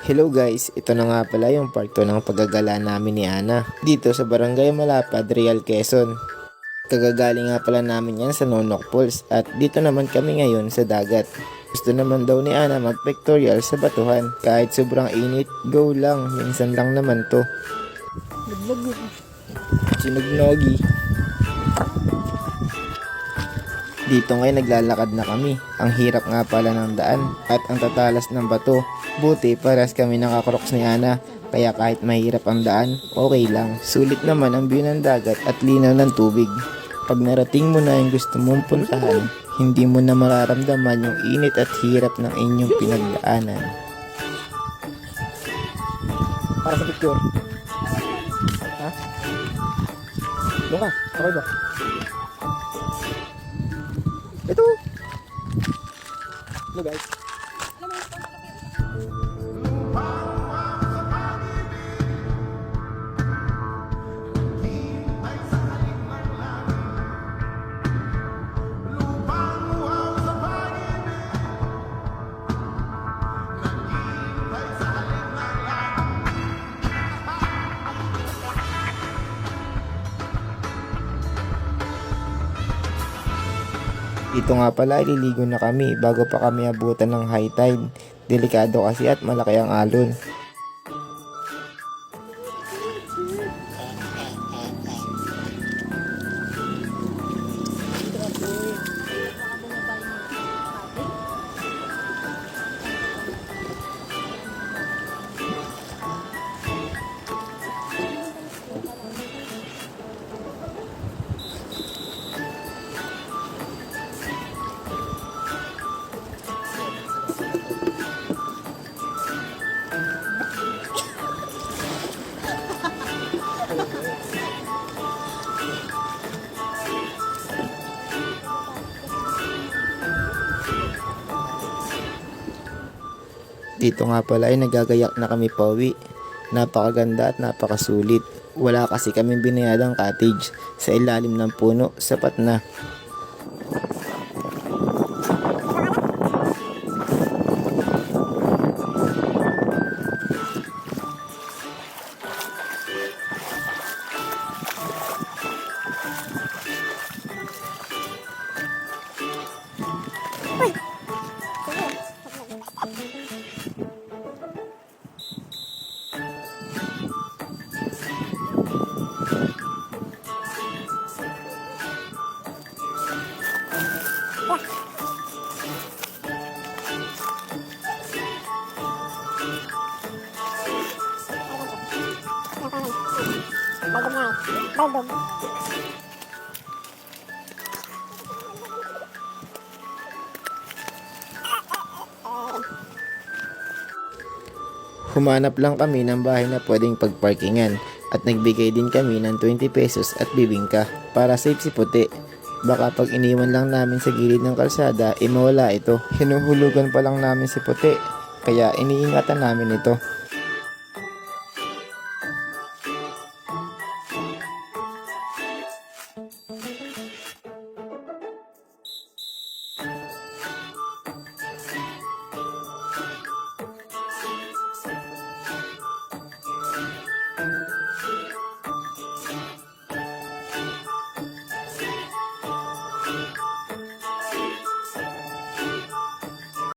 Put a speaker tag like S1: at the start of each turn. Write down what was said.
S1: Hello guys, ito na nga pala yung part 2 ng paggagala namin ni Ana dito sa Barangay Malapad, Real, Quezon. Kagagaling nga pala namin yan sa Nonok Falls at dito naman kami ngayon sa dagat. Gusto naman daw ni Ana mag-pictorial sa batuhan. Kahit sobrang init, go lang, minsan lang naman to. Sinugnogi. Dito ngayon naglalakad na kami. Ang hirap nga pala ng daan at ang tatalas ng bato. Buti paras kami nakakroks ni Ana. Kaya kahit mahirap ang daan, okay lang. Sulit naman ang view ng dagat at linaw ng tubig. Pag narating mo na yung gusto mong puntahan, hindi mo na mararamdaman yung init at hirap ng inyong pinagdaanan. Para sa picture. Ha? Doon ka, okay ba? Ito. Hello guys. Dito nga pala ililigo na kami bago pa kami abutan ng high tide. Delikado kasi at malaki ang alon. Dito nga pala ay nagagayak na kami pauwi. Napakaganda at napakasulit. Wala kasi kami binayadang cottage. Sa ilalim ng puno, sapat na. Humanap lang kami ng bahay na pwedeng pagparkingan at nagbigay din kami ng 20 pesos at bibingka para safe si Puti. Baka pag iniwan lang namin sa gilid ng kalsada, mawala ito. Hinuhulugan pa lang namin si Puti, kaya iniingatan namin ito.